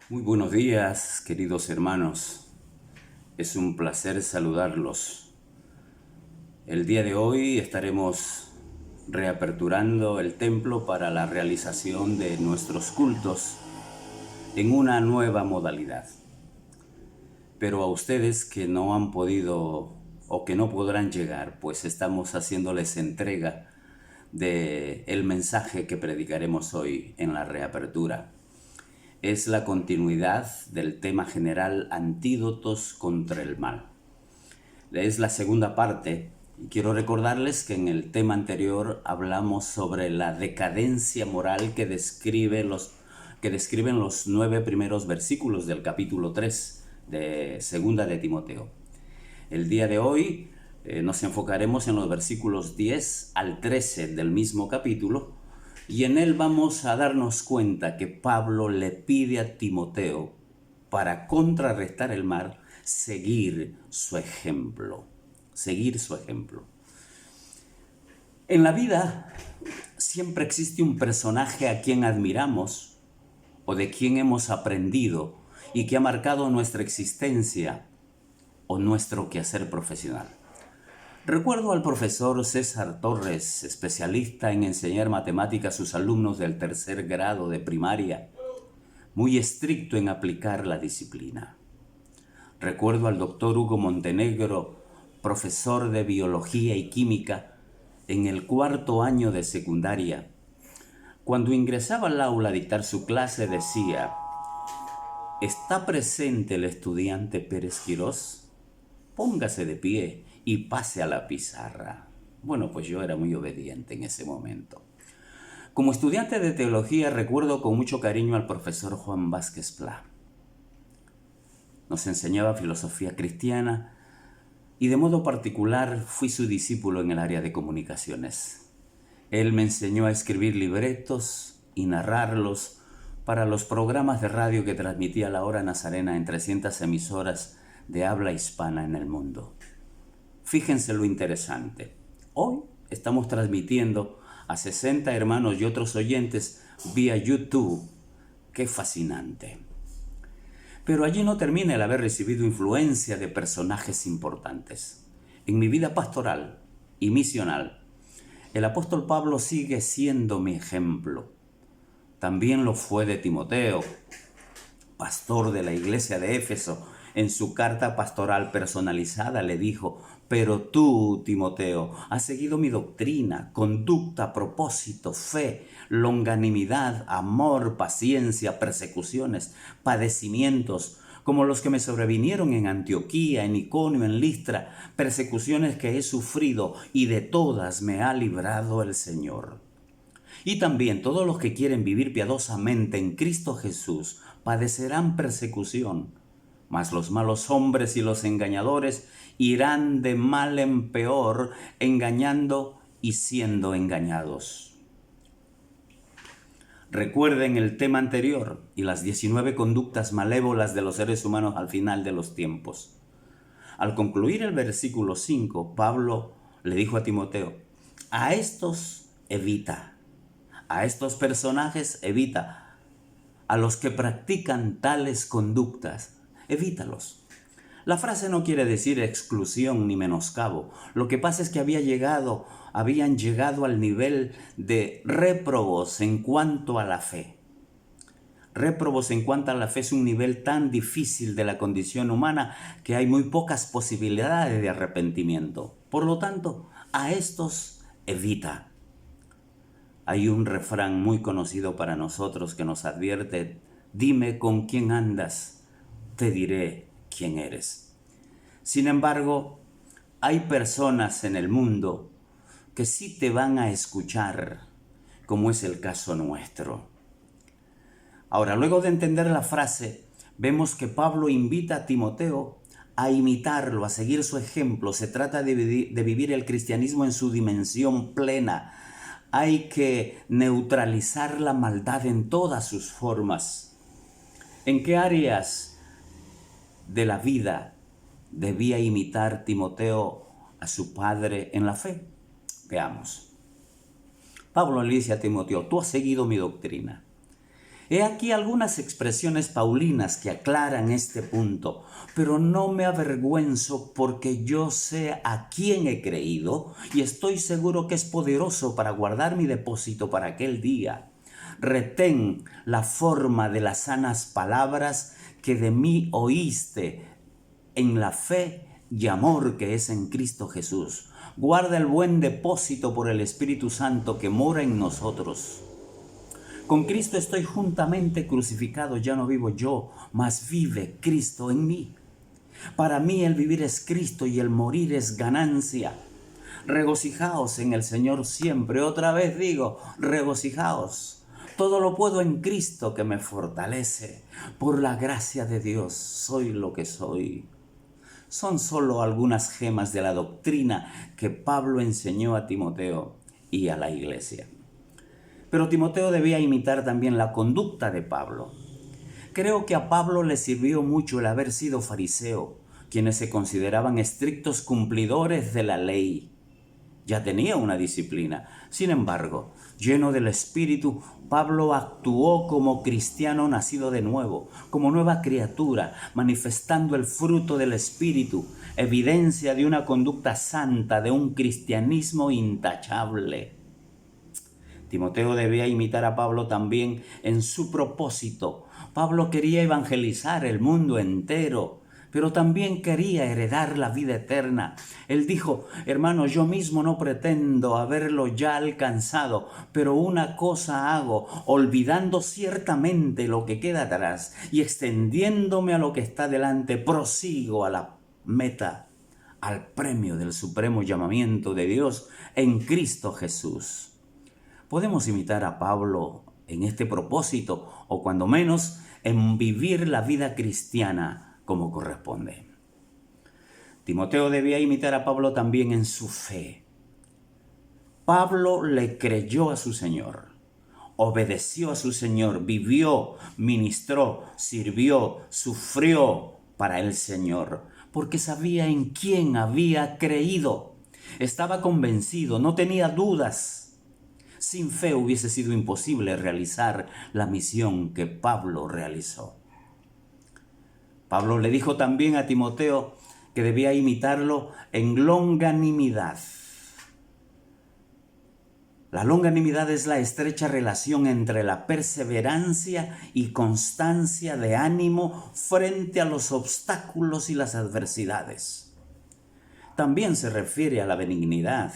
Muy buenos días, queridos hermanos. Es un placer saludarlos. El día de hoy estaremos reaperturando el templo para la realización de nuestros cultos en una nueva modalidad. Pero a ustedes que no han podido o que no podrán llegar, pues estamos haciéndoles entrega de el mensaje que predicaremos hoy en la reapertura. Es la continuidad del tema general Antídotos contra el mal. Es la segunda parte y quiero recordarles que en el tema anterior hablamos sobre la decadencia moral que describen los 9 primeros versículos del capítulo 3 de Segunda de Timoteo. El día de hoy nos enfocaremos en los versículos 10 al 13 del mismo capítulo y en él vamos a darnos cuenta que Pablo le pide a Timoteo, para contrarrestar el mal, seguir su ejemplo. Seguir su ejemplo. En la vida siempre existe un personaje a quien admiramos o de quien hemos aprendido y que ha marcado nuestra existencia o nuestro quehacer profesional. Recuerdo al profesor César Torres, especialista en enseñar matemáticas a sus alumnos del tercer grado de primaria, muy estricto en aplicar la disciplina. Recuerdo al doctor Hugo Montenegro, profesor de biología y química en el cuarto año de secundaria. Cuando ingresaba al aula a dictar su clase decía: ¿está presente el estudiante Pérez Quirós? Póngase de pie y pase a la pizarra. Bueno, pues yo era muy obediente en ese momento. Como estudiante de teología recuerdo con mucho cariño al profesor Juan Vázquez Pla. Nos enseñaba filosofía cristiana y de modo particular fui su discípulo en el área de comunicaciones. Él me enseñó a escribir libretos y narrarlos para los programas de radio que transmitía La Hora Nazarena en 300 emisoras de habla hispana en el mundo. Fíjense lo interesante. Hoy estamos transmitiendo a 60 hermanos y otros oyentes vía YouTube. ¡Qué fascinante! Pero allí no termina el haber recibido influencia de personajes importantes. En mi vida pastoral y misional, el apóstol Pablo sigue siendo mi ejemplo. También lo fue de Timoteo, pastor de la iglesia de Éfeso. En su carta pastoral personalizada le dijo: pero tú, Timoteo, has seguido mi doctrina, conducta, propósito, fe, longanimidad, amor, paciencia, persecuciones, padecimientos, como los que me sobrevinieron en Antioquía, en Iconio, en Listra, persecuciones que he sufrido, y de todas me ha librado el Señor. Y también todos los que quieren vivir piadosamente en Cristo Jesús padecerán persecución, mas los malos hombres y los engañadores irán de mal en peor, engañando y siendo engañados. Recuerden el tema anterior y las 19 conductas malévolas de los seres humanos al final de los tiempos. Al concluir el versículo 5, Pablo le dijo a Timoteo: a estos evita. A estos personajes evita, a los que practican tales conductas, evítalos. La frase no quiere decir exclusión ni menoscabo. Lo que pasa es que habían llegado al nivel de réprobos en cuanto a la fe. Réprobos en cuanto a la fe es un nivel tan difícil de la condición humana que hay muy pocas posibilidades de arrepentimiento. Por lo tanto, a estos evita. Hay un refrán muy conocido para nosotros que nos advierte: dime con quién andas, te diré quién eres. Sin embargo, hay personas en el mundo que sí te van a escuchar, como es el caso nuestro. Ahora, luego de entender la frase, vemos que Pablo invita a Timoteo a imitarlo, a seguir su ejemplo. Se trata de vivir el cristianismo en su dimensión plena. Hay que neutralizar la maldad en todas sus formas. ¿En qué áreas de la vida debía imitar Timoteo a su padre en la fe? Veamos. Pablo le dice a Timoteo: tú has seguido mi doctrina. He aquí algunas expresiones paulinas que aclaran este punto, pero no me avergüenzo porque yo sé a quién he creído y estoy seguro que es poderoso para guardar mi depósito para aquel día. Retén la forma de las sanas palabras que de mí oíste en la fe y amor que es en Cristo Jesús. Guarda el buen depósito por el Espíritu Santo que mora en nosotros. Con Cristo estoy juntamente crucificado, ya no vivo yo, mas vive Cristo en mí. Para mí el vivir es Cristo y el morir es ganancia. Regocijaos en el Señor siempre. Otra vez digo, regocijaos. Todo lo puedo en Cristo que me fortalece. Por la gracia de Dios soy lo que soy. Son solo algunas gemas de la doctrina que Pablo enseñó a Timoteo y a la iglesia. Pero Timoteo debía imitar también la conducta de Pablo. Creo que a Pablo le sirvió mucho el haber sido fariseo, quienes se consideraban estrictos cumplidores de la ley. Ya tenía una disciplina. Sin embargo, lleno del Espíritu, Pablo actuó como cristiano nacido de nuevo, como nueva criatura, manifestando el fruto del Espíritu, evidencia de una conducta santa, de un cristianismo intachable. Timoteo debía imitar a Pablo también en su propósito. Pablo quería evangelizar el mundo entero, pero también quería heredar la vida eterna. Él dijo, hermanos, yo mismo no pretendo haberlo ya alcanzado, pero una cosa hago, olvidando ciertamente lo que queda atrás y extendiéndome a lo que está delante, prosigo a la meta, al premio del supremo llamamiento de Dios en Cristo Jesús. Podemos imitar a Pablo en este propósito, o cuando menos en vivir la vida cristiana como corresponde. Timoteo debía imitar a Pablo también en su fe. Pablo le creyó a su Señor, obedeció a su Señor, vivió, ministró, sirvió, sufrió para el Señor, porque sabía en quién había creído. Estaba convencido, no tenía dudas. Sin fe hubiese sido imposible realizar la misión que Pablo realizó. Pablo le dijo también a Timoteo que debía imitarlo en longanimidad. La longanimidad es la estrecha relación entre la perseverancia y constancia de ánimo frente a los obstáculos y las adversidades. También se refiere a la benignidad,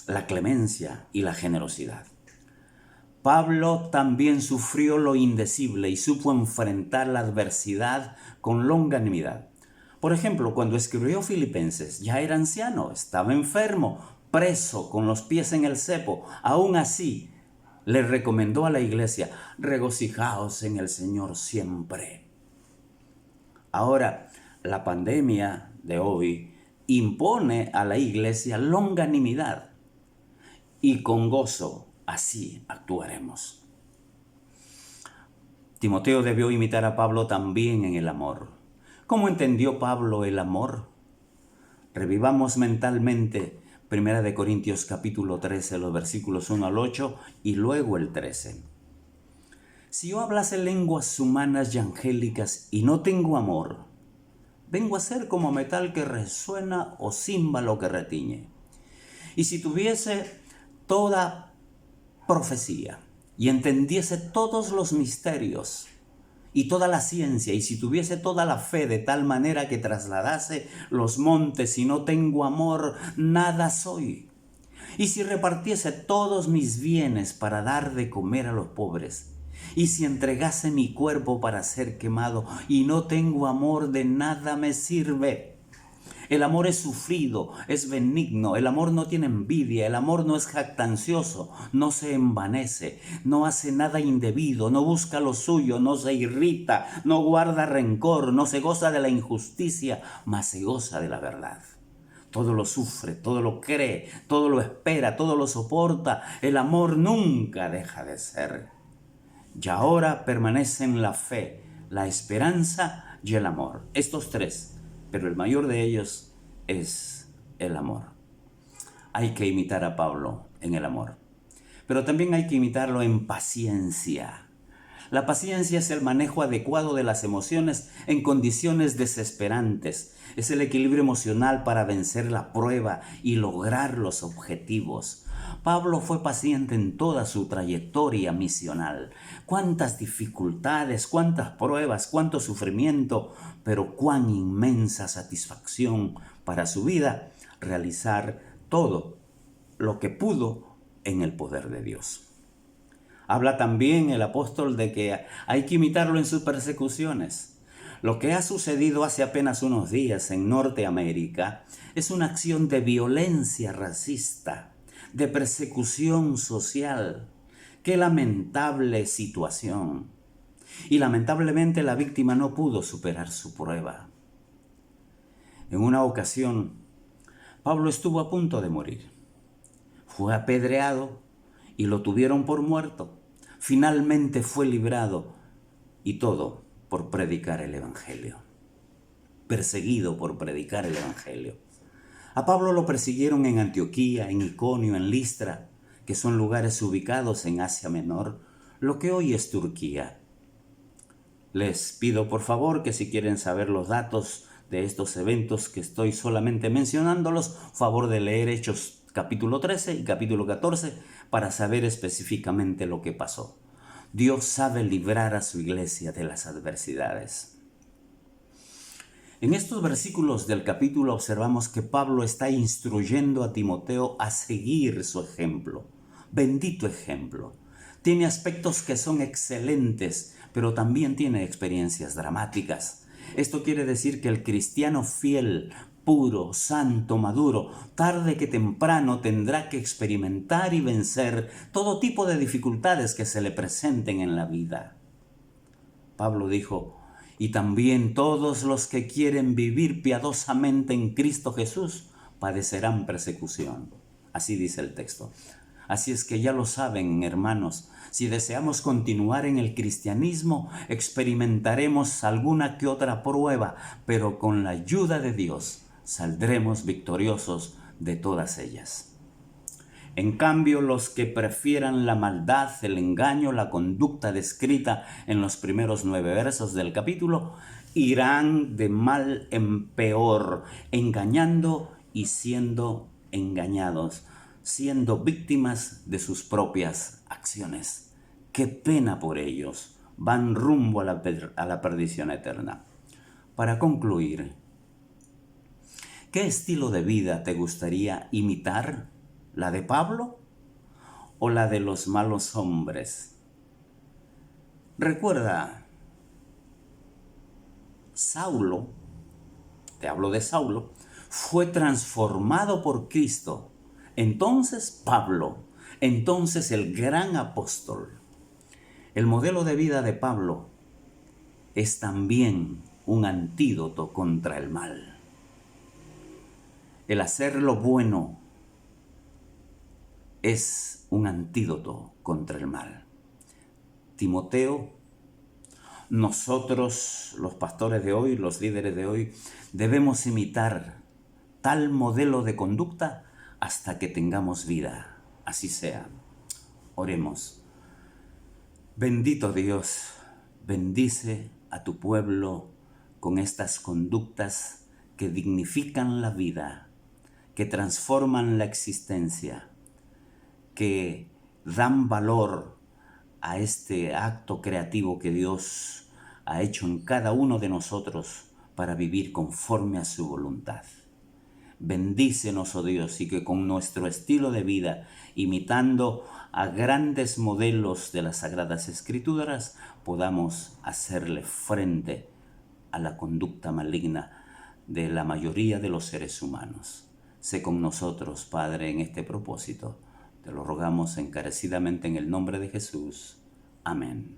la clemencia y la generosidad. Pablo también sufrió lo indecible y supo enfrentar la adversidad con longanimidad. Por ejemplo, cuando escribió Filipenses, ya era anciano, estaba enfermo, preso, con los pies en el cepo. Aún así, le recomendó a la iglesia, regocijaos en el Señor siempre. Ahora, la pandemia de hoy impone a la iglesia longanimidad. Y con gozo así actuaremos. Timoteo debió imitar a Pablo también en el amor. ¿Cómo entendió Pablo el amor? Revivamos mentalmente 1 Corintios capítulo 13, los versículos 1 al 8 y luego el 13. Si yo hablase lenguas humanas y angélicas y no tengo amor, vengo a ser como metal que resuena o címbalo que retiñe. Y si tuviese toda profecía y entendiese todos los misterios y toda la ciencia, y si tuviese toda la fe de tal manera que trasladase los montes y no tengo amor, nada soy. Y si repartiese todos mis bienes para dar de comer a los pobres, y si entregase mi cuerpo para ser quemado y no tengo amor, de nada me sirve. El amor es sufrido, es benigno, el amor no tiene envidia, el amor no es jactancioso, no se envanece, no hace nada indebido, no busca lo suyo, no se irrita, no guarda rencor, no se goza de la injusticia, mas se goza de la verdad. Todo lo sufre, todo lo cree, todo lo espera, todo lo soporta. El amor nunca deja de ser. Y ahora permanecen la fe, la esperanza y el amor. Estos tres, pero el mayor de ellos es el amor. Hay que imitar a Pablo en el amor, pero también hay que imitarlo en paciencia. La paciencia es el manejo adecuado de las emociones en condiciones desesperantes. Es el equilibrio emocional para vencer la prueba y lograr los objetivos. Pablo fue paciente en toda su trayectoria misional. Cuántas dificultades, cuántas pruebas, cuánto sufrimiento, pero cuán inmensa satisfacción para su vida realizar todo lo que pudo en el poder de Dios. Habla también el apóstol de que hay que imitarlo en sus persecuciones. Lo que ha sucedido hace apenas unos días en Norteamérica es una acción de violencia racista, de persecución social. Qué lamentable situación. Y lamentablemente la víctima no pudo superar su prueba. En una ocasión, Pablo estuvo a punto de morir. Fue apedreado y lo tuvieron por muerto. Finalmente fue librado, y todo por predicar el Evangelio. Perseguido por predicar el Evangelio. A Pablo lo persiguieron en Antioquía, en Iconio, en Listra, que son lugares ubicados en Asia Menor, lo que hoy es Turquía. Les pido por favor que si quieren saber los datos de estos eventos que estoy solamente mencionándolos, favor de leer Hechos capítulo 13 y capítulo 14 para saber específicamente lo que pasó. Dios sabe librar a su iglesia de las adversidades. En estos versículos del capítulo observamos que Pablo está instruyendo a Timoteo a seguir su ejemplo. Bendito ejemplo. Tiene aspectos que son excelentes, pero también tiene experiencias dramáticas. Esto quiere decir que el cristiano fiel, puro, santo, maduro, tarde que temprano tendrá que experimentar y vencer todo tipo de dificultades que se le presenten en la vida. Pablo dijo: y también todos los que quieren vivir piadosamente en Cristo Jesús padecerán persecución. Así dice el texto. Así es que ya lo saben, hermanos, si deseamos continuar en el cristianismo, experimentaremos alguna que otra prueba, pero con la ayuda de Dios saldremos victoriosos de todas ellas. En cambio, los que prefieran la maldad, el engaño, la conducta descrita en los primeros 9 versos del capítulo, irán de mal en peor, engañando y siendo engañados, siendo víctimas de sus propias acciones. ¡Qué pena por ellos! Van rumbo a la perdición eterna. Para concluir, ¿qué estilo de vida te gustaría imitar? ¿La de Pablo o la de los malos hombres? Recuerda, Saulo, te hablo de Saulo, fue transformado por Cristo. Entonces Pablo, entonces el gran apóstol. El modelo de vida de Pablo es también un antídoto contra el mal. El hacer lo bueno es un antídoto contra el mal. Timoteo, nosotros, los pastores de hoy, los líderes de hoy, debemos imitar tal modelo de conducta hasta que tengamos vida. Así sea. Oremos. Bendito Dios, bendice a tu pueblo con estas conductas que dignifican la vida, que transforman la existencia, que dan valor a este acto creativo que Dios ha hecho en cada uno de nosotros para vivir conforme a su voluntad. Bendícenos, oh Dios, y que con nuestro estilo de vida, imitando a grandes modelos de las Sagradas Escrituras, podamos hacerle frente a la conducta maligna de la mayoría de los seres humanos. Sé con nosotros, Padre, en este propósito. Te lo rogamos encarecidamente en el nombre de Jesús. Amén.